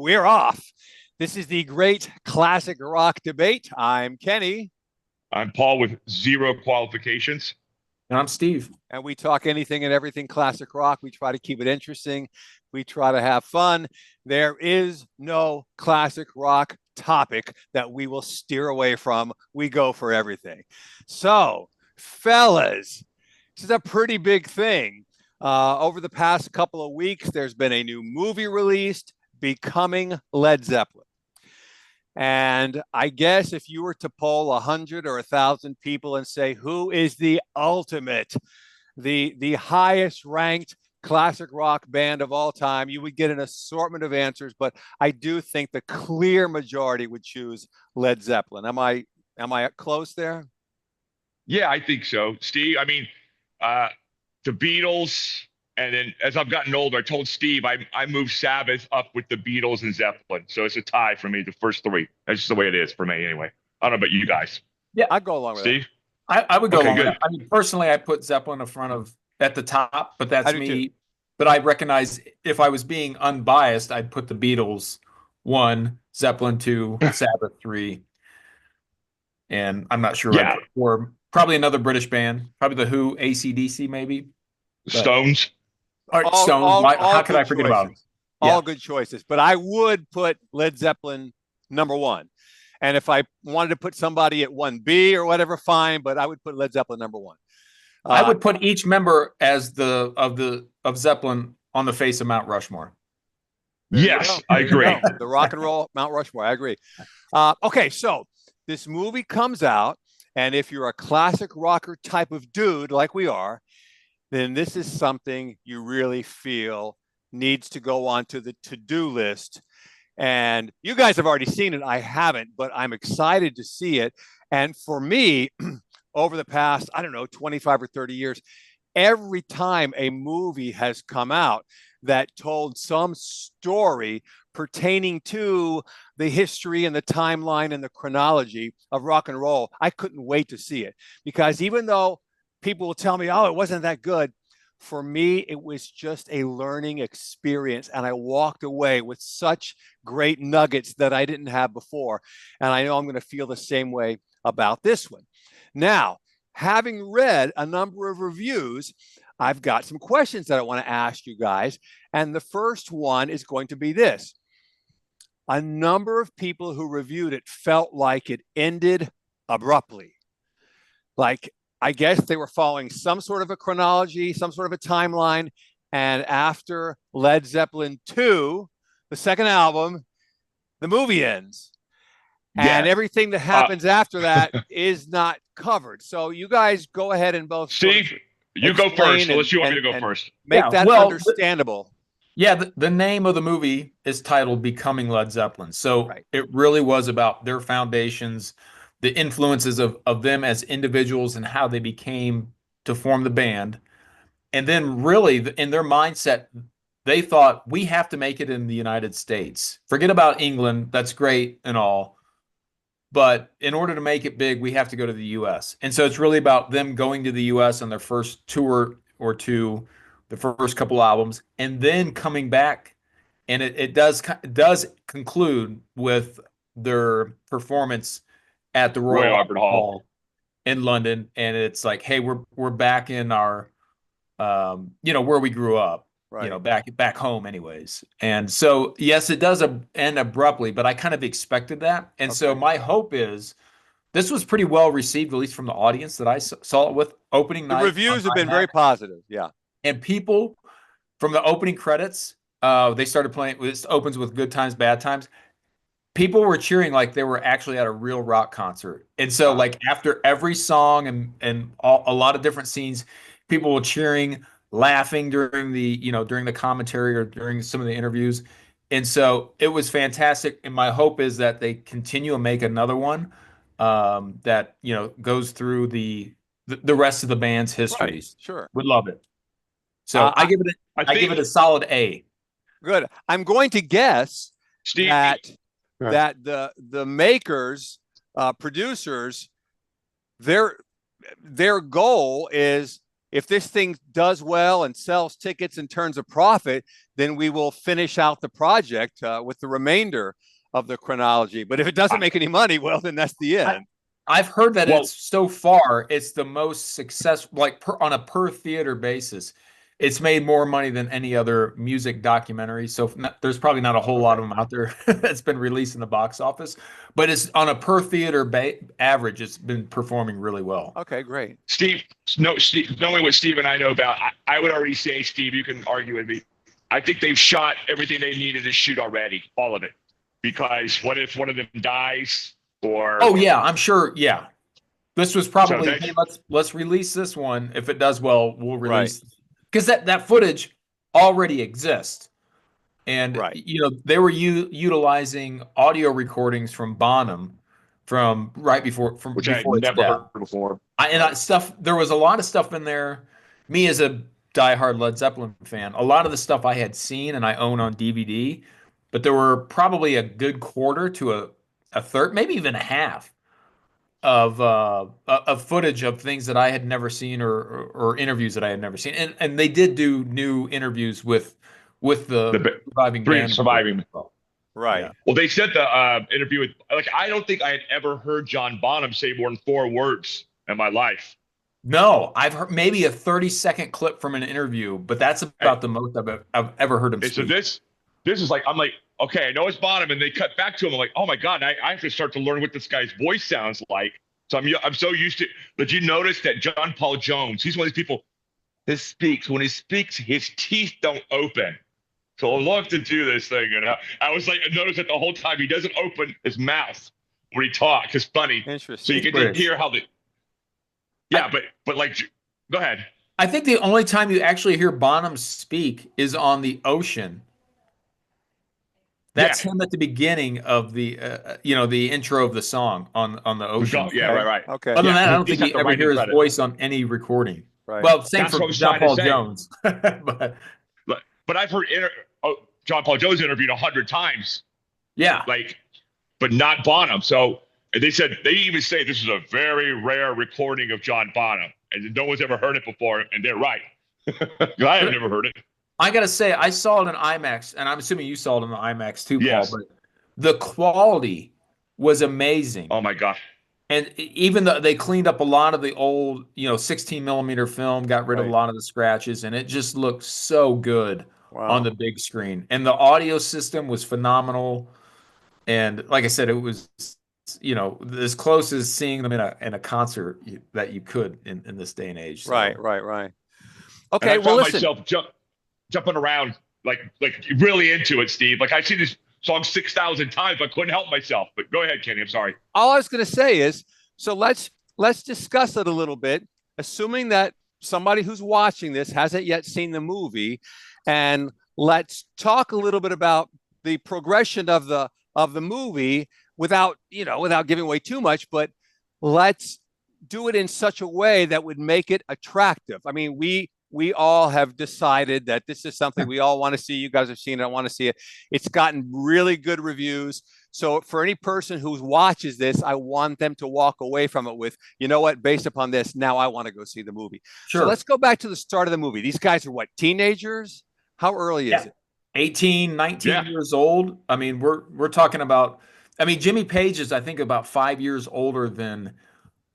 we're off. This is the great classic rock debate. I'm Kenny. I'm Paul with zero qualifications. And I'm Steve. And we talk anything and everything classic rock. We try to keep it interesting. We try to have fun. There is no classic rock topic that we will steer away from. We go for everything. So, fellas, this is a pretty big thing. Over the past couple of weeks, there's been a new movie released, Becoming Led Zeppelin. And I guess if you were to poll 100 or 1,000 people and say, who is the ultimate, the highest ranked classic rock band of all time, you would get an assortment of answers. But I do think the clear majority would choose Led Zeppelin. Am I close there? Yeah, I think so, Steve. I mean, the Beatles, and then as I've gotten older, I told Steve I moved Sabbath up with the Beatles and Zeppelin, so it's a tie for me. The first three. That's just the way it is for me, anyway. I don't know about you guys. Yeah, I'd go along with Steve. I would go Okay, along good. with that. I mean, personally, I put Zeppelin in front of at the top, but that's I do me. too. But I recognize if I was being unbiased, I'd put the Beatles 1, Zeppelin 2, Sabbath 3, and I'm not sure I'd Yeah. put 4. Probably another British band, probably the Who, AC/DC, maybe. Stones. All right, Stones. How could good I forget about them? choices. All Yeah. good choices. But I would put Led Zeppelin number one. And if I wanted to put somebody at 1B or whatever, fine. But I would put Led Zeppelin number one. I would put each member as of Zeppelin on the face of Mount Rushmore. Yes, I agree. The rock and roll Mount Rushmore. I agree. Okay, so this movie comes out, and if you're a classic rocker type of dude like we are, then this is something you really feel needs to go onto the to-do list. And you guys have already seen it. I haven't, but I'm excited to see it. And for me, over the past, 25 or 30 years, every time a movie has come out that told some story pertaining to the history and the timeline and the chronology of rock and roll, I couldn't wait to see it. Because even though people will tell me, oh, it wasn't that good, for me, it was just a learning experience. And I walked away with such great nuggets that I didn't have before. And I know I'm going to feel the same way about this one. Now, having read a number of reviews, I've got some questions that I want to ask you guys. And the first one is going to be this. A number of people who reviewed it felt like it ended abruptly. Like, I guess they were following some sort of a chronology, some sort of a timeline. And after Led Zeppelin 2, the second album, the movie ends. And everything that happens after that is not covered. So you guys go ahead and both. Steve, you go first, unless you want me to go first. Make that understandable. The name of the movie is titled Becoming Led Zeppelin. So It really was about their foundations, the influences of them as individuals and how they became to form the band. And then really in their mindset, they thought, we have to make it in the United States. Forget about England. That's great and all. But in order to make it big, we have to go to the U.S. And so it's really about them going to the U.S. on their first tour or two, the first couple albums, and then coming back. And it does conclude with their performance at the Royal Albert Hall in London. And it's like, hey, we're back in our, where we grew up. Back home anyways. And so, yes, it does end abruptly, but I kind of expected that. And so my hope is this was pretty well received, at least from the audience that I saw it with opening night. The reviews have been very positive. Yeah. And people from the opening credits, they started playing. This opens with Good Times, Bad Times. People were cheering like they were actually at a real rock concert. And so like after every song and a lot of different scenes, people were cheering, laughing during the commentary or during some of the interviews. And so it was fantastic. And my hope is that they continue and make another one that, goes through the rest of the band's histories. Right, sure. Would love it. So I give it a solid A. Good. I'm going to guess Steve, that the makers, producers, their goal is if this thing does well and sells tickets and turns a profit, then we will finish out the project with the remainder of the chronology. But if it doesn't make any money, well, then that's the end. I've heard that it's so far, it's the most successful, like on a per theater basis. It's made more money than any other music documentary. So there's probably not a whole lot of them out there that's been released in the box office, but it's on a per theater average. It's been performing really well. Okay, great. Steve, knowing what Steve and I know about, I would already say, Steve, you can argue with me. I think they've shot everything they needed to shoot already, all of it. Because what if one of them dies or? Oh yeah, I'm sure. Yeah, this was probably hey, let's release this one. If it does well, we'll release. Right. Because that footage already exists, and they were utilizing audio recordings from Bonham from before which I never heard before. There was a lot of stuff in there. Me as a diehard Led Zeppelin fan, a lot of the stuff I had seen and I own on DVD, but there were probably a good quarter to a third, maybe even a half of footage of things that I had never seen or interviews that I had never seen, and they did do new interviews with the surviving band. Surviving, right? Yeah. Well, they said the interview with I don't think I had ever heard John Bonham say more than 4 words in my life. No, I've heard maybe a 30-second clip from an interview, but that's about the most I've ever heard him speak. So this is I'm like, okay, I know it's Bonham, and they cut back to him. I'm like, oh my God, I have to start to learn what this guy's voice sounds like. So I'm so used to. But you notice that John Paul Jones, he's one of these people that speaks. When he speaks, his teeth don't open. So I love to do this thing, and I was like, I noticed that the whole time he doesn't open his mouth when he talks. It's funny. Interesting. So you get to hear how the. Yeah, but like, go ahead. I think the only time you actually hear Bonham speak is on The Ocean. That's him at the beginning of the, the intro of the song on The Ocean. Yeah, right. Okay. Other than that, I don't think you ever hear his voice on any recording. Right. Well, same for John Paul Jones. but I've heard John Paul Jones interviewed 100 times. Yeah. But not Bonham. So they even say this is a very rare recording of John Bonham, and no one's ever heard it before, and they're right. I have never heard it. I gotta say, I saw it in IMAX, and I'm assuming you saw it in the IMAX too, yes. Paul. But the quality was amazing. Oh my gosh! And even though they cleaned up a lot of the old, 16 millimeter film, got rid of a lot of the scratches, and it just looked so good on the big screen. And the audio system was phenomenal. And like I said, it was, as close as seeing them in a concert that you could in this day and age. So. Right. Okay, and I found myself jumping around like really into it, Steve. Like I've seen this song 6,000 times, but I couldn't help myself. But go ahead, Kenny. I'm sorry. All I was going to say is, so let's discuss it a little bit, assuming that somebody who's watching this hasn't yet seen the movie, and let's talk a little bit about the progression of the movie without giving away too much, but let's do it in such a way that would make it attractive. I mean, we all have decided that this is something we all want to see. You guys have seen it. I want to see it. It's gotten really good reviews. So for any person who watches this, I want them to walk away from it with, you know what, based upon this, now I want to go see the movie. Sure. So let's go back to the start of the movie. These guys are what, teenagers? How early is it? 18, 19 years old. I mean, we're talking about, Jimmy Page is, I think, about 5 years older than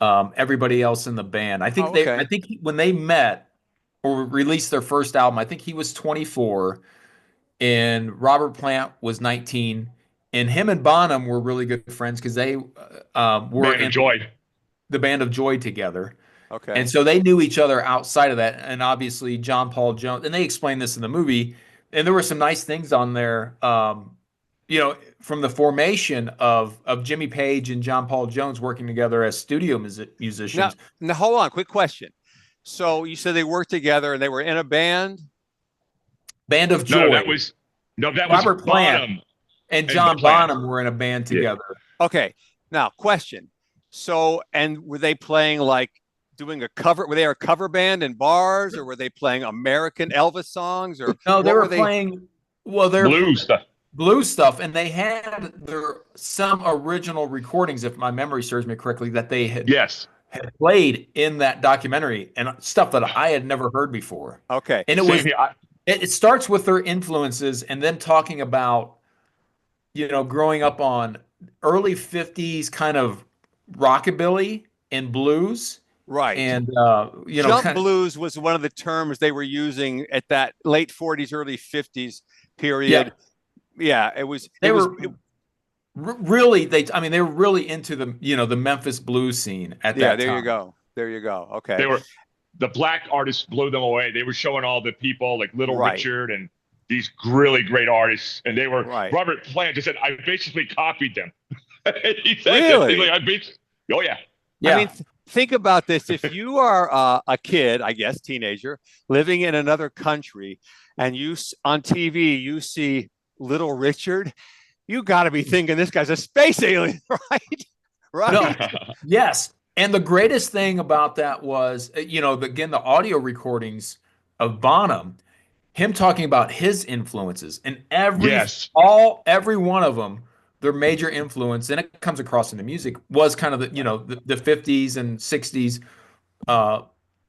everybody else in the band. I think I think when they met or released their first album, I think he was 24 and Robert Plant was 19, and him and Bonham were really good friends because they were in the Band of Joy together. Okay. And so they knew each other outside of that. And obviously John Paul Jones, and they explained this in the movie, and there were some nice things on there, from the formation of Jimmy Page and John Paul Jones working together as studio musicians. Now, hold on, quick question. So you said they worked together and they were in a band? Band of Joy. That was Robert Plant and John Bonham were in a band together. Yeah. Okay. Now, question. So, and were they playing doing a cover? Were they a cover band in bars, or were they playing American Elvis songs? Or no, they were playing blues stuff, and they had some original recordings, if my memory serves me correctly, that they had had played in that documentary and stuff that I had never heard before. Okay. And Same here. it starts with their influences and then talking about, growing up on early 50s kind of rockabilly and blues Right. and, Jump kind of, blues was one of the terms they were using at that late 40s, early 50s yeah, period. Yeah, it was they were really, they were really into the Memphis blues scene at yeah, that there you time. go. There you go. Okay. They were the black artists blew them away. They were showing all the people like Little Right. Richard and these really great artists, and they were Right. Robert Plant just said, "I basically copied them." He said, Really? "He's like, I basically, oh yeah, Yeah. I mean, think about this. If you are a kid, I guess, teenager, living in another country, and on TV, you see Little Richard, you got to be thinking this guy's a space alien, right? Right? No, yes. And the greatest thing about that was, again, the audio recordings of Bonham, him talking about his influences and yes, every one of them, their major influence, and it comes across in the music, was kind of the 50s and 60s uh,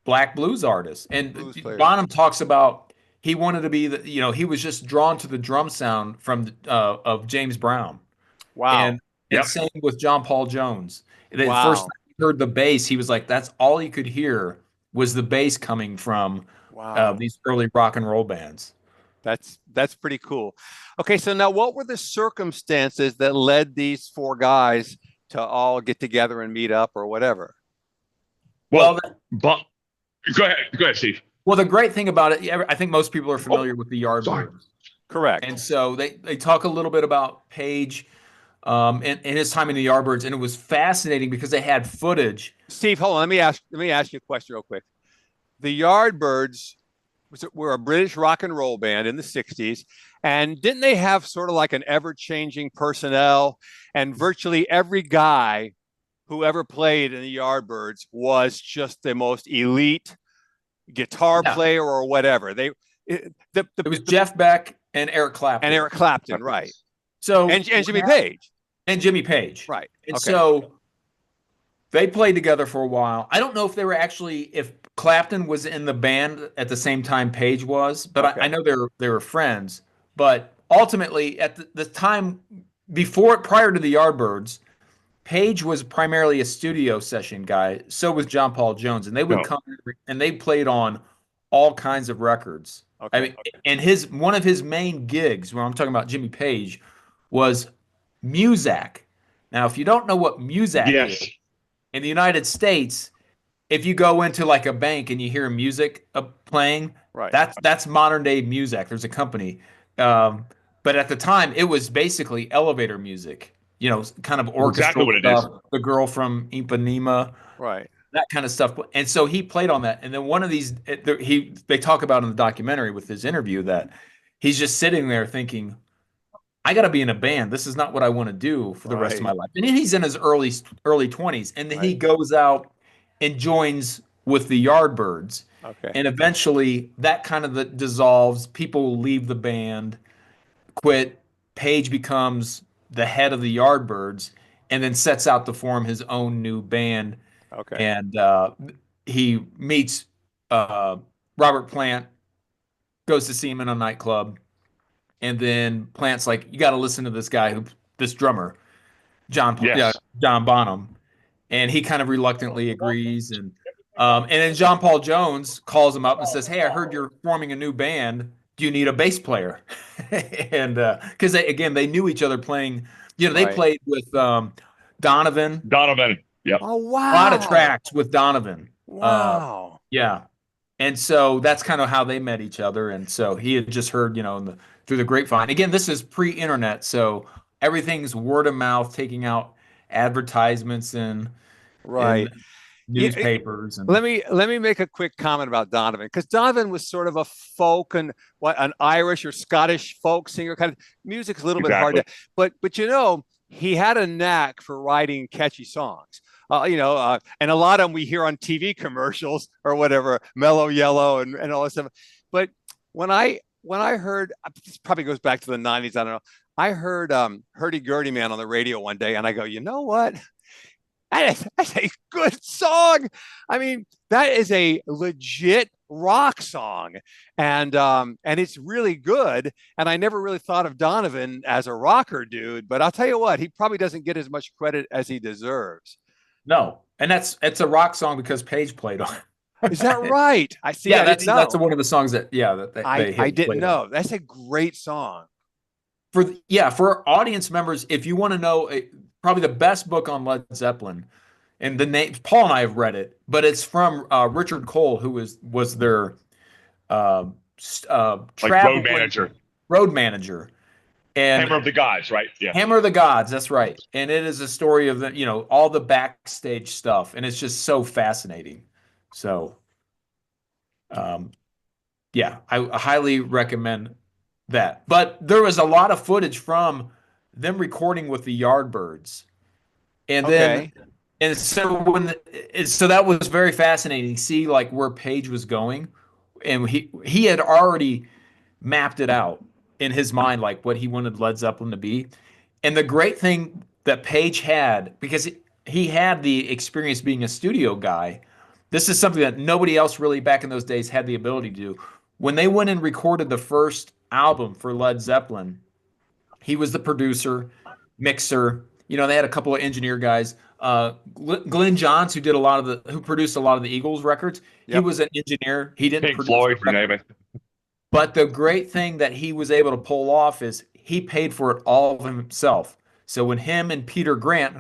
black blues artists. And Blues players. Bonham talks about he wanted to be he was just drawn to the drum sound of James Brown. Wow. And yep, same with John Paul Jones. The first Wow. time he heard the bass, he was like, that's all he could hear was the bass coming from Wow. these early rock and roll bands. That's pretty cool. Okay, so now what were the circumstances that led these four guys to all get together and meet up or whatever? well, Well, but go ahead, Steve. well, the great thing about it, I think most people are Oh, familiar with the sorry. Yardbirds. Correct. And so they talk a little bit about Page and his time in the Yardbirds, and it was fascinating because they had footage. Steve, hold on. Let me ask you a question real quick. The Yardbirds were a British rock and roll band in the 60s. And didn't they have sort of like an ever-changing personnel? And virtually every guy who ever played in the Yardbirds was just the most elite guitar Yeah, player or whatever. it was Jeff Beck and Eric Clapton. And Eric Clapton, right. So And Jimmy Page. and Jimmy Page. Right. And Okay. so they played together for a while. I don't know if they were actually if Clapton was in the band at the same time Page was, but Okay. I know they were friends. But ultimately, at the time prior to the Yardbirds, Page was primarily a studio session guy. So was John Paul Jones, and they would No. come and they played on all kinds of records. Okay. I mean, and one of his main gigs, when I'm talking about Jimmy Page, was Muzak. Now, if you don't know what Muzak Yes, is, in the United States, if you go into like a bank and you hear music playing, Right. that's modern day Muzak. There's a company, but at the time it was basically elevator music. Kind of exactly orchestral what it is. stuff. The girl from Ipanema, Right. that kind of stuff. And so he played on that. And then one of these, they talk about in the documentary with his interview that he's just sitting there thinking, I got to be in a band. This is not what I want to do for the rest of my Right. life. And he's in his early 20s, and then he Right. goes out and joins with the Yardbirds. Okay. And eventually, that kind of dissolves. People leave the band, quit. Page becomes the head of the Yardbirds, and then sets out to form his own new band. Okay. And he meets Robert Plant, goes to see him in a nightclub. And then Plant's like, you got to listen to this drummer, Yes, John Bonham, and he kind of reluctantly agrees. And then John Paul Jones calls him up and says, "Hey, I heard you're forming a new band. Do you need a bass player?" And because they knew each other playing, they Right. played with Donovan, Donovan. Yep. Oh, a lot of wow. tracks with Donovan. Wow. Yeah. And so that's kind of how they met each other. And so he had just heard, through the grapevine. Again, this is pre-internet, so everything's word of mouth, taking out advertisements in Right. newspapers. And Let me make a quick comment about Donovan, because Donovan was sort of a folk and an Irish or Scottish folk singer kind of. Music's a little bit hard Exactly. to, but he had a knack for writing catchy songs. And a lot of them we hear on TV commercials or whatever, Mellow Yellow and all this stuff. But when I heard, this probably goes back to the 90s, I don't know. I heard Hurdy Gurdy Man on the radio one day, and I go, you know what? That's a good song. I mean, that is a legit rock song, and it's really good. And I never really thought of Donovan as a rocker dude, but I'll tell you what, he probably doesn't get as much credit as he deserves. No, and it's a rock song because Page played on Is that it. right? I see. Yeah, I didn't that's know. one of the songs that they I hit didn't played on. know. That's a great song. For audience members, if you want to know probably the best book on Led Zeppelin, and the name Paul and I have read it, but it's from Richard Cole, who was their uh, Like road traveling manager, road manager, and Hammer of the Gods, right? Yeah. Hammer of the Gods. That's right, and it is a story of the all the backstage stuff, and it's just so fascinating. So, um, yeah, I highly recommend that. But there was a lot of footage from them recording with the Yardbirds, and then Okay. and so so that was very fascinating. See, like where Page was going, and he had already mapped it out in his mind, like what he wanted Led Zeppelin to be. And the great thing that Page had, because he had the experience being a studio guy, this is something that nobody else really back in those days had the ability to do. When they went and recorded the first album for Led Zeppelin, he was the producer, mixer. They had a couple of engineer guys. Glenn Johns, who produced a lot of the Eagles records, he Yep. was an engineer. He didn't Pink produce the Floyd, you name record. it. But the great thing that he was able to pull off is he paid for it all of himself. So when him and Peter Grant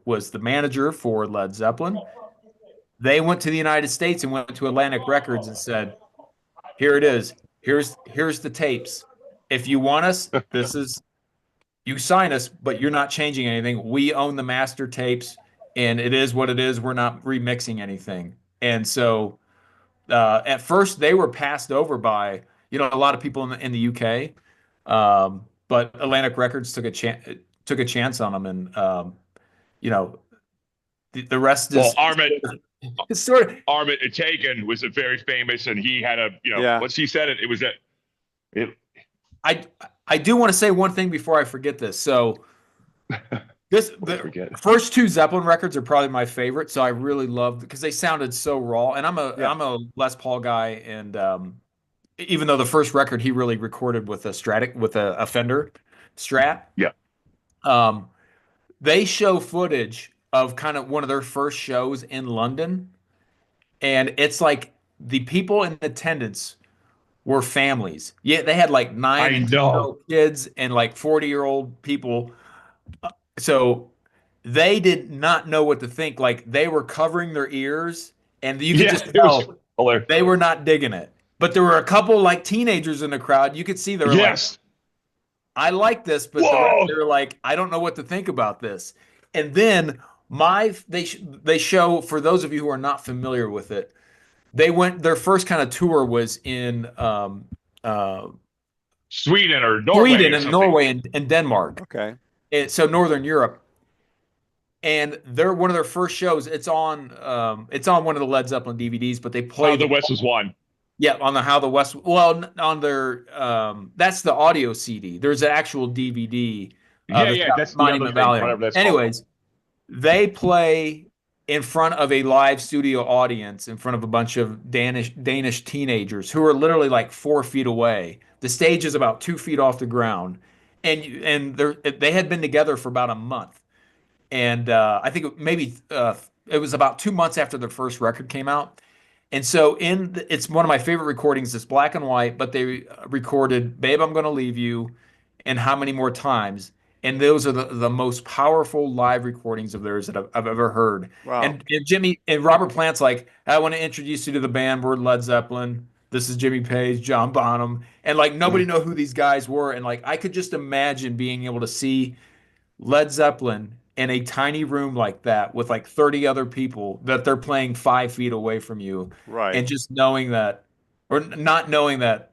was the manager for Led Zeppelin, they went to the United States and went to Atlantic Records and said, "Here it is. Here's the tapes. If you want us, you sign us, but you're not changing anything. We own the master tapes, and it is what it is. We're not remixing anything." And so at first they were passed over by a lot of people in the UK, but Atlantic Records took a chance on them, and you know the rest Well, is sort of. Armit Atagan was a very famous, and he had Yeah. once he said it, it was that. It, I do want to say one thing before I forget this. So the forget. first two Zeppelin records are probably my favorite. So I really loved because they sounded so raw, and Yeah. I'm a Les Paul guy, and even though the first record he really recorded with a Fender Strat. Yeah. Um, they show footage of kind of one of their first shows in London, and it's like the people in attendance were families. Yeah, they had like 9 I and know. 10-year-old kids and like 40-year-old people. So they did not know what to think. Like they were covering their ears, and you could Yeah, just it was tell hilarious. they were not digging it. But there were a couple like teenagers in the crowd. You could see they were like, Yes. I like this, but Whoa. they were like, I don't know what to think about this. And then they show, for those of you who are not familiar with it, their first kind of tour was in uh, Sweden or Norway Sweden or and something. Norway and Denmark. Okay. So Northern Europe. And they're one of their first shows. It's on one of the Led Zeppelin DVDs, but they play How the West was won. Yeah, on the How the West. Well, on their that's the audio CD. There's an actual DVD. That's the other thing, whatever that's called. Anyways, they play in front of a live studio audience, in front of a bunch of Danish teenagers who are literally like 4 feet away. The stage is about 2 feet off the ground, and they had been together for about a month, and I think maybe it was about 2 months after their first record came out. And so it's one of my favorite recordings. It's black and white, but they recorded "Babe, I'm Gonna Leave You" and "How Many More Times." And those are the most powerful live recordings of theirs that I've ever heard. Wow. And Jimmy and Robert Plant's like, I want to introduce you to the band. We're Led Zeppelin. This is Jimmy Page, John Bonham. And like nobody know who these guys were. And like I could just imagine being able to see Led Zeppelin in a tiny room like that with like 30 other people that they're playing 5 feet away from you. Right. And just knowing that, or not knowing that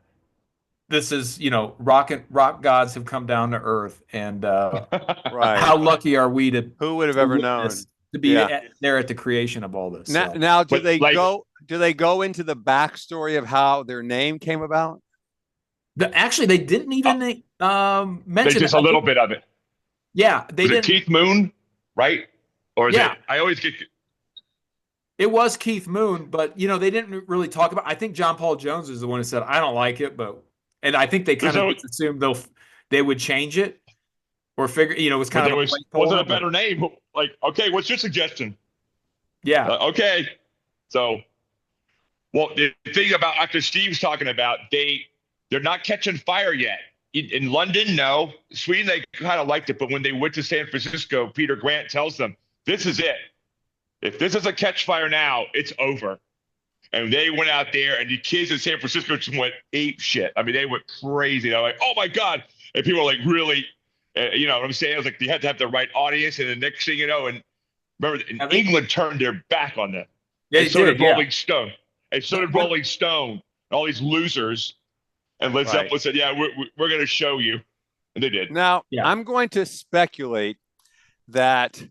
this is, rock gods have come down to earth. And Right. how lucky are we to Who would have ever known? to be there at the creation of all this. Now, do But, they like- go into the backstory of how their name came about? Actually, they didn't even mention Just a little bit of it. Yeah, they Was it didn't. Keith Moon, right? Or is Yeah. it? I always get. It was Keith Moon, but they didn't really talk about. I think John Paul Jones is the one who said, "I don't like it," and I think they kind of just assumed they would change it or figure. It was But kind there of a wasn't placeholder. a better name. Like, okay, what's your suggestion? Yeah. Okay, so well, the thing about after Steve's talking about they're not catching fire yet. In London, no. Sweden, they kind of liked it, but when they went to San Francisco, Peter Grant tells them, "This is it. If this doesn't catch fire now, it's over." And they went out there, and the kids in San Francisco just went ape shit. I mean, they went crazy. They're like, "Oh my god!" And people were like, "Really?" You know what I'm saying? It was like you had to have the right audience, and the next thing you know, and remember, England turned their back on them. Yeah, And so did Rolling Stone. And so did Rolling Stone. And all these losers. And Led Zeppelin said, "Yeah, we're going to show you," and they did. Now, I'm going to speculate that.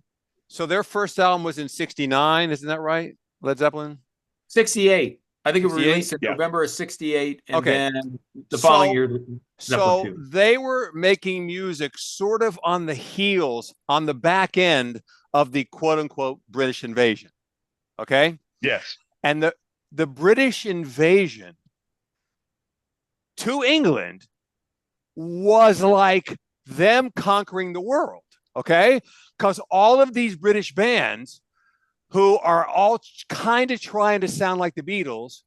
So their first album was in '69, isn't that right? Led Zeppelin. 68. I think 68? It was released in Yeah. November of '68, and then the following year. So they were making music sort of on the heels, on the back end of the quote unquote British invasion. Okay. Yes. And the British invasion to England was like them conquering the world. Okay. Because all of these British bands who are all kind of trying to sound like the Beatles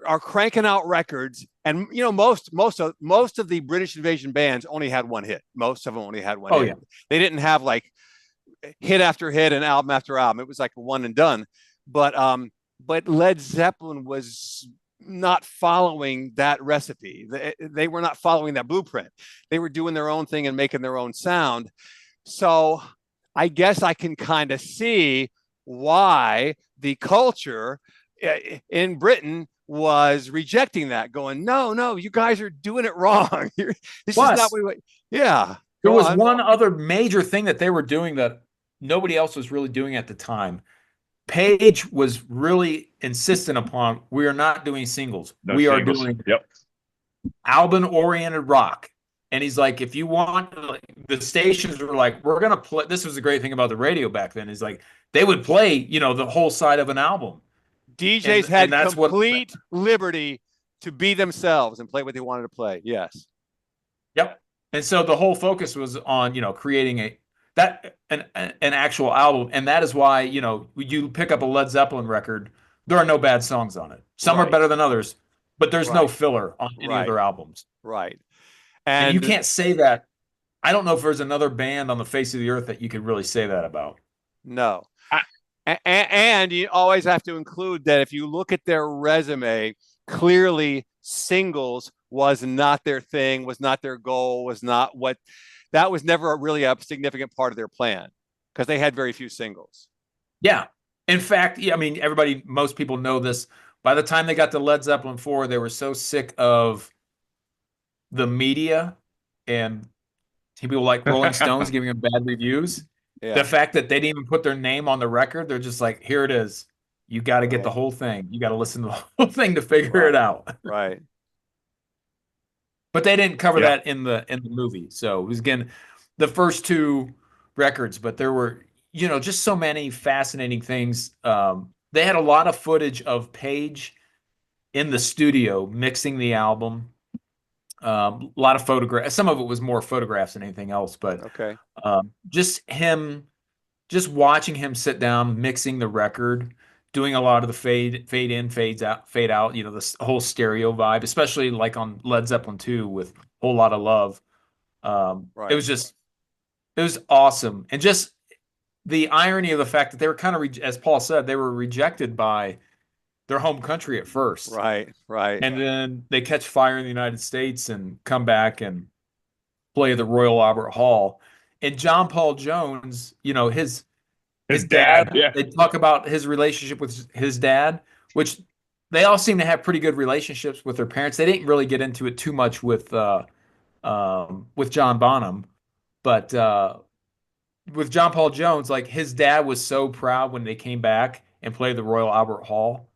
are cranking out records, and most of the British invasion bands only had one hit. Most of them only had one hit. Yeah. They didn't have like hit after hit and album after album. It was like one and done. But Led Zeppelin was not following that recipe. They were not following that blueprint. They were doing their own thing and making their own sound. So I guess I can kind of see why the culture in Britain was rejecting that, going, no, you guys are doing it wrong. This Plus, is not what. Yeah, there was one other major thing that they were doing that nobody else was really doing at the time. Page was really insistent upon, we are not doing singles. We are doing album-oriented rock. And he's like, if you want, the stations were like, we're going to play. This was the great thing about the radio back then, is like, they would play, the whole side of an album. DJs had complete liberty to be themselves and play what they wanted to play. Yes. Yep. And so the whole focus was on, creating an actual album. And that is why, you pick up a Led Zeppelin record, there are no bad songs on it. Some are better than others, but there's no filler on any of their albums. Right. And you can't say that. I don't know if there's another band on the face of the earth that you could really say that about. No. And you always have to include that if you look at their resume, clearly singles was not their thing, was not their goal, that was never really a significant part of their plan, because they had very few singles. Yeah. In fact, most people know this. By the time they got to Led Zeppelin 4, they were so sick of the media and people like Rolling Stones giving them bad reviews. Yeah. The fact that they didn't even put their name on the record, they're just like, here it is. You got to get the whole thing. You got to listen to the whole thing to figure it out. Right. But they didn't cover that in the movie. So it was, again, the first two records, but there were, just so many fascinating things. They had a lot of footage of Page in the studio mixing the album. A lot of photographs. Some of it was more photographs than anything else, but just watching him sit down, mixing the record, doing a lot of the fade in, fade out, this whole stereo vibe, especially like on Led Zeppelin 2 with Whole Lot of Love. It was awesome. And just the irony of the fact that they were kind of, as Paul said, they were rejected by their home country at first. Right. And then they catch fire in the United States and come back and play the Royal Albert Hall. And John Paul Jones, his dad, they talk about his relationship with his dad, which they all seem to have pretty good relationships with their parents. They didn't really get into it too much with John Bonham, but with John Paul Jones, like, his dad was so proud when they came back and played the Royal Albert Hall.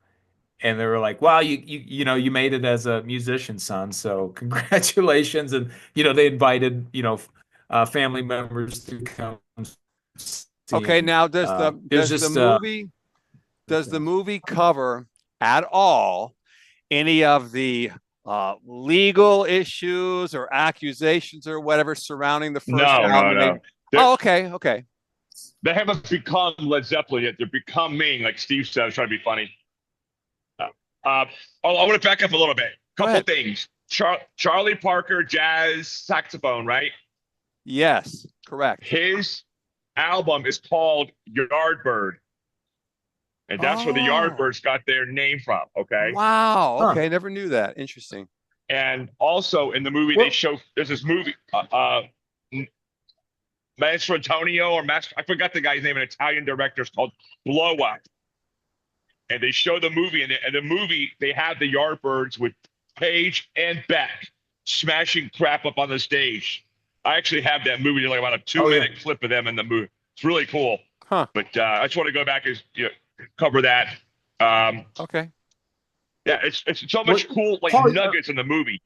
And they were like, wow, you made it as a musician, son. So congratulations. And, they invited, family members to come Okay, now it was just does the movie cover at all any of the legal issues or accusations or whatever surrounding the first album? No. Oh, okay. They haven't become Led Zeppelin yet. They're becoming, like Steve said, I was trying to be funny. I want to back up a little bit. Couple things. Charlie Parker, jazz saxophone, right? Yes, correct. His album is called Yardbird. And that's where the Yardbirds got their name from, okay? Wow, okay, never knew that. Interesting. And also in the movie, there's this movie, Maestro Antonio I forgot the guy's name, an Italian director. It's called Blow Up. And they show the movie, and in the movie, they have the Yardbirds with Page and Beck smashing crap up on the stage. I actually have that movie, like about a 2-minute clip of them in the movie. It's really cool. Huh. But I just want to go back and cover that. Okay. Yeah, it's so much cool nuggets in the movie.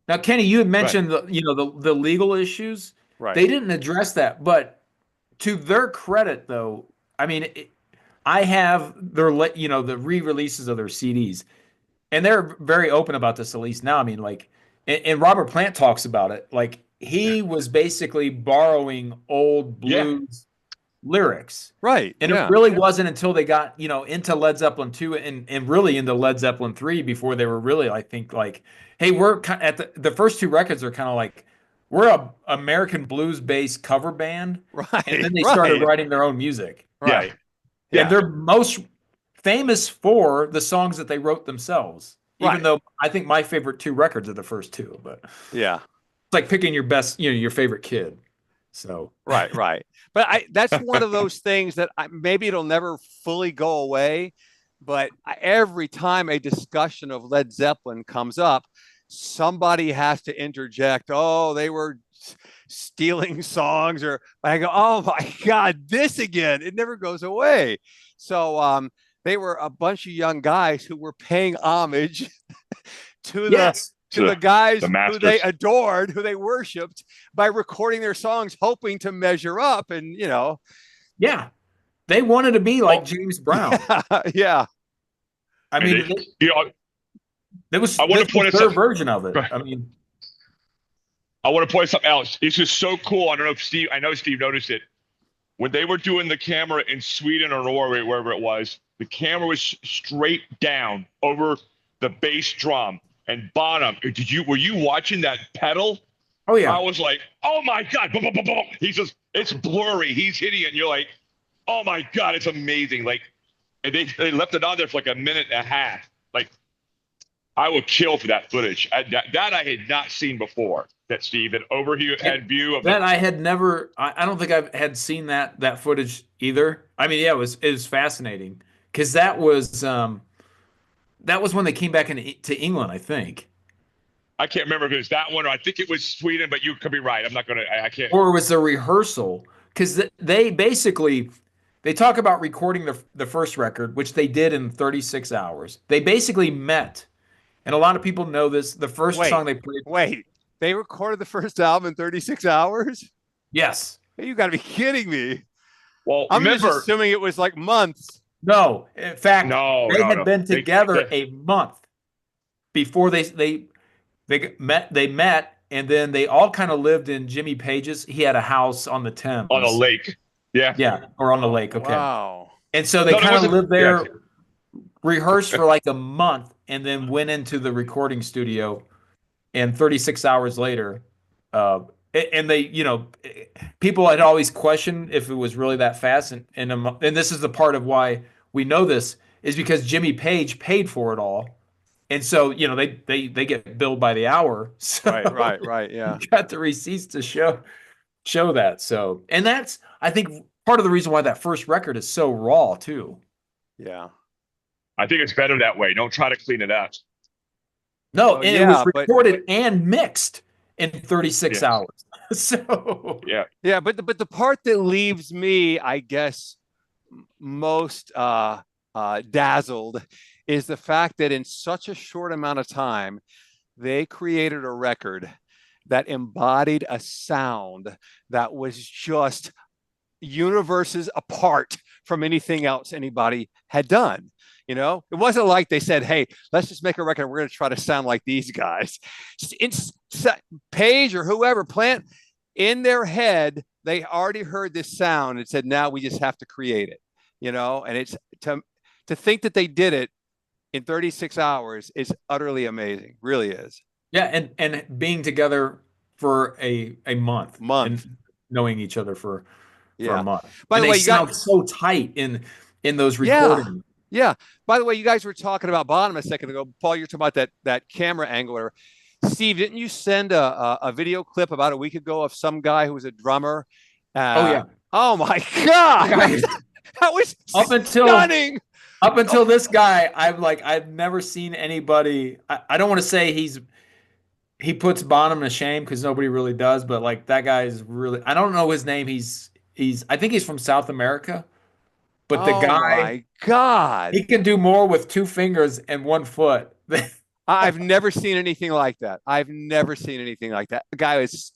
Now, Kenny, you had mentioned the legal issues. Right. They didn't address that, but to their credit, though, I mean, I have their the re-releases of their CDs, and they're very open about this, at least now. I mean, like, and Robert Plant talks about it. Like, he was basically borrowing old blues lyrics. Right. And it really wasn't until they got, into Led Zeppelin 2 and really into Led Zeppelin 3 before they were really, I think, like, hey, we're at the first two records are kind of like, we're a American blues-based cover band. Right. And then they started writing their own music. Right. Yeah. And they're most famous for the songs that they wrote themselves. Even though I think my favorite two records are the first two, but yeah. It's like picking your best, your favorite kid. So right. But that's one of those things that maybe it'll never fully go away. But every time a discussion of Led Zeppelin comes up, somebody has to interject. Oh, they were stealing songs, or I go, oh my God, this again. It never goes away. So they were a bunch of young guys who were paying homage to the guys who they adored, who they worshipped, by recording their songs, hoping to measure up. And, yeah, they wanted to be like James Brown. Yeah. I mean, there was their version of it. I mean, I want to point something else. This is so cool. I don't know if Steve noticed it. When they were doing the camera in Sweden or Norway, wherever it was, the camera was straight down over the bass drum and bottom. Were you watching that pedal? Oh yeah. I was like, oh my God. It's blurry. He's hitting it. And you're like, oh my God, it's amazing. Like, and they left it on there for like a minute and a half. Like, I would kill for that footage. That I had not seen before. That Steve, an overhead view of that. I had never. I don't think I had seen that footage either. I mean, yeah, it was fascinating because that was when they came back to England, I think. I can't remember if it was that one or I think it was Sweden, but you could be right. I'm not gonna. I can't. Or it was the rehearsal because they basically. They talk about recording the first record, which they did in 36 hours. They basically met, and a lot of people know this. The first song they played. Wait, they recorded the first album in 36 hours? Yes. Hey, you got to be kidding me. Well, I'm just assuming it was like months. No, in fact, they had been together a month before they met, and then they all kind of lived in Jimmy Page's. He had a house on the Thames. On a lake. Yeah, or on the lake. Okay. Wow. And so they kind of lived there, rehearsed for like a month, and then went into the recording studio. And 36 hours later, and they, people had always questioned if it was really that fast. And this is the part of why we know this is because Jimmy Page paid for it all, and so they get billed by the hour. So right. Yeah. You got the receipts to show that. So, and that's, I think, part of the reason why that first record is so raw too. Yeah. I think it's better that way. Don't try to clean it up. No, and it was recorded and mixed in 36 hours. So yeah, but the part that leaves me, I guess, most dazzled is the fact that in such a short amount of time, they created a record that embodied a sound that was just universes apart from anything else anybody had done. It wasn't like they said, "Hey, let's just make a record. We're going to try to sound like these guys." It's Page or whoever, Plant, in their head, they already heard this sound and said, "Now we just have to create it." And it's to think that they did it in 36 hours is utterly amazing. Really is. Yeah, and being together for a month and knowing each other for a month. By the way, you sound so tight in those recordings. Yeah. By the way, you guys were talking about Bonham a second ago. Paul, you're talking about that camera angle. Steve, didn't you send a video clip about a week ago of some guy who was a drummer? Oh yeah. Oh my God. That was stunning. Up until this guy, I've never seen anybody. I don't want to say he puts Bonham to shame, because nobody really does, but like that guy is really, I don't know his name. I think he's from South America, but the guy, oh my God, he can do more with 2 fingers and 1 foot. I've never seen anything like that. The guy is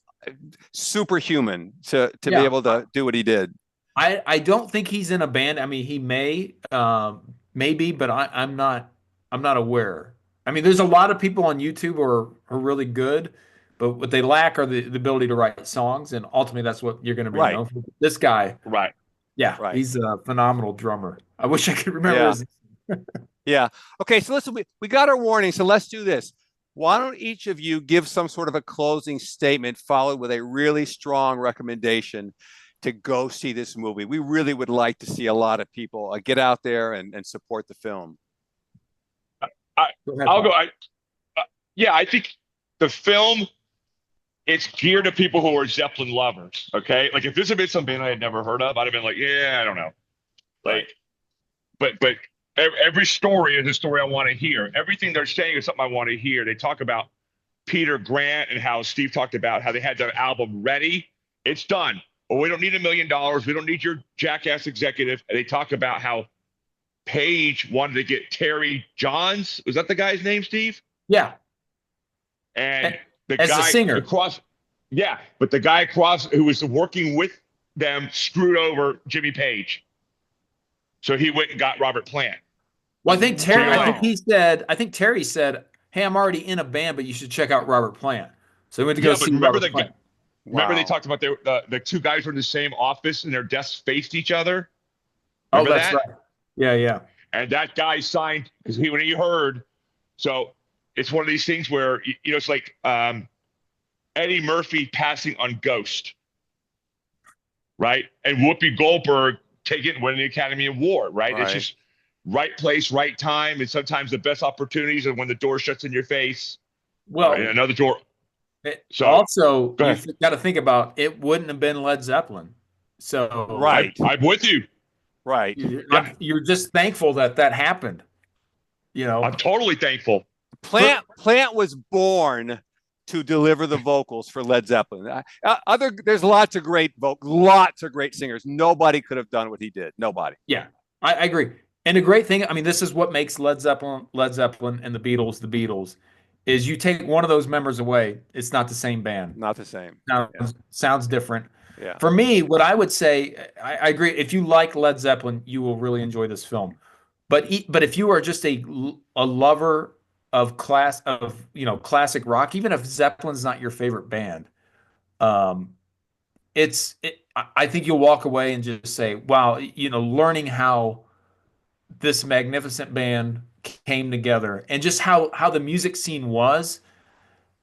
superhuman to be able to do what he did. I don't think he's in a band. I mean, he may, maybe, but I'm not aware. I mean, there's a lot of people on YouTube who are really good, but what they lack are the ability to write songs, and ultimately that's what you're going to be known for. This guy, he's a phenomenal drummer. I wish I could remember his name. Yeah. Okay, so listen, we got our warning, so let's do this. Why don't each of you give some sort of a closing statement followed with a really strong recommendation to go see this movie? We really would like to see a lot of people get out there and support the film. I'll go. I think the film, it's geared to people who are Zeppelin lovers. Okay, like if this had been some band I had never heard of, I'd have been like, I don't know. Like, but every story is a story I want to hear. Everything they're saying is something I want to hear. They talk about Peter Grant and how Steve talked about how they had their album ready. It's done. Well, we don't need $1 million. We don't need your jackass executive. And they talk about how Page wanted to get Terry Johns. Was that the guy's name, Steve? Yeah. And the as guy a singer across, but the guy across who was working with them screwed over Jimmy Page. So he went and got Robert Plant. Well, I think Terry said, "Hey, I'm already in a band, but you should check out Robert Plant." So he went to go see Robert Plant. Remember they talked about the 2 guys were in the same office and their desks faced each other? Remember that's right. Yeah. And that guy signed because when he heard. So it's one of these things where, it's like Eddie Murphy passing on Ghost, right? And Whoopi Goldberg winning the Academy Award, right? It's just right place, right time. And sometimes the best opportunities are when the door shuts in your face. Well, and another door. So also, you've got to think about, it wouldn't have been Led Zeppelin. So I'm with you. Right. You're just thankful that happened. I'm totally thankful. Plant was born to deliver the vocals for Led Zeppelin. There's lots of great singers. Nobody could have done what he did. Nobody. Yeah, I agree. And the great thing, I mean, this is what makes Led Zeppelin, and the Beatles, is you take one of those members away, it's not the same band. Not the same. Sounds different. Yeah. For me, what I would say, I agree. If you like Led Zeppelin, you will really enjoy this film. But if you are just a lover of classic rock, even if Zeppelin's not your favorite band, I think you'll walk away and just say, wow, learning how this magnificent band came together and just how the music scene was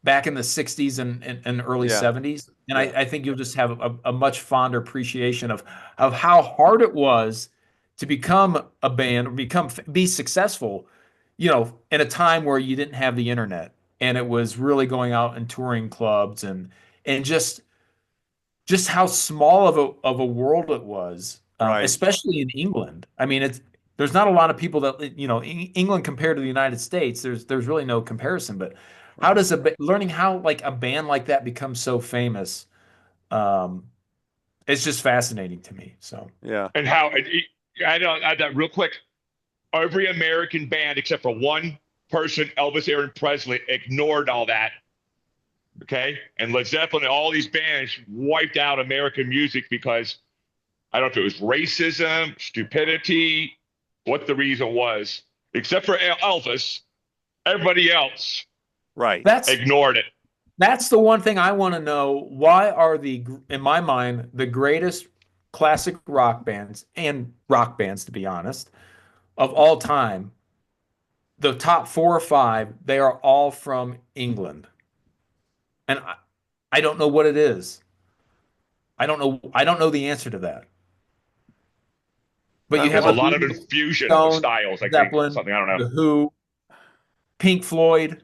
back in the 60s and early 70s. And I think you'll just have a much fonder appreciation of how hard it was to become a band, or be successful, in a time where you didn't have the internet, and it was really going out and touring clubs and just how small of a world it was, especially in England. I mean, there's not a lot of people that, England compared to the United States, there's really no comparison, but how does learning how like a band like that becomes so famous, it's just fascinating to me. So and how I don't add that real quick. Every American band except for one person, Elvis Aaron Presley, ignored all that. Okay, and Led Zeppelin and all these bands wiped out American music because I don't know if it was racism, stupidity, what the reason was. Except for Elvis, everybody else ignored it. That's the one thing I want to know. Why are in my mind, the greatest classic rock bands, to be honest, of all time, the top 4 or 5, they are all from England. And I don't know what it is. I don't know. I don't know the answer to that. But you have There's the a lot of Beatles, infusion of Stones, styles, I think. Zeppelin, Something, I don't know. The Who, Pink Floyd.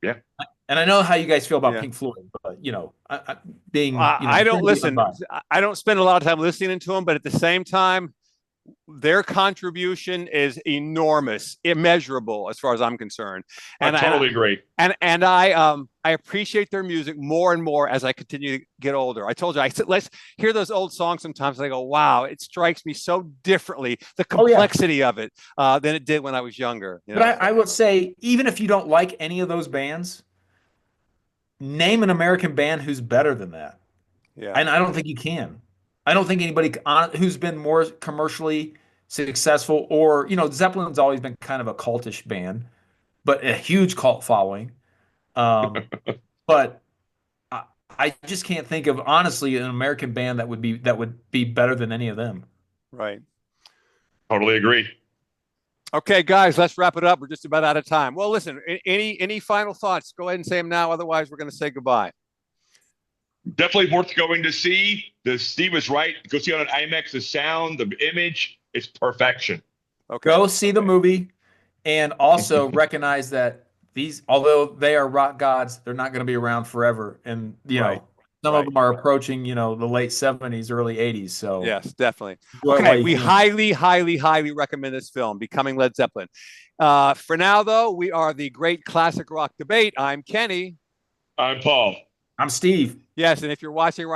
Yeah. And I know how you guys feel about Pink Floyd, but I don't listen. I don't spend a lot of time listening to them, but at the same time, their contribution is enormous, immeasurable as far as I'm concerned. And I totally agree. And I appreciate their music more and more as I continue to get older. I told you, I said, let's hear those old songs sometimes. And I go, wow, it strikes me so differently, the complexity of it, than it did when I was younger. You know? But I would say, even if you don't like any of those bands, name an American band who's better than that. Yeah. And I don't think you can. I don't think anybody who's been more commercially successful, or, Zeppelin's always been kind of a cultish band, but a huge cult following. But I just can't think of, honestly, an American band that would be better than any of them. Right. Totally agree. Okay, guys, let's wrap it up. We're just about out of time. Well, listen, any final thoughts? Go ahead and say them now. Otherwise, we're going to say goodbye. Definitely worth going to see. Steve was right. Go see it on IMAX. The sound, the image, it's perfection. Okay. Go see the movie, and also recognize that although they are rock gods, they're not going to be around forever. And some of them are approaching, the late 70s, early 80s. So yes, definitely. Okay, we highly, highly, highly recommend this film, Becoming Led Zeppelin. For now, though, we are the Great Classic Rock Debate. I'm Kenny. I'm Paul. I'm Steve. Yes, and if you're watching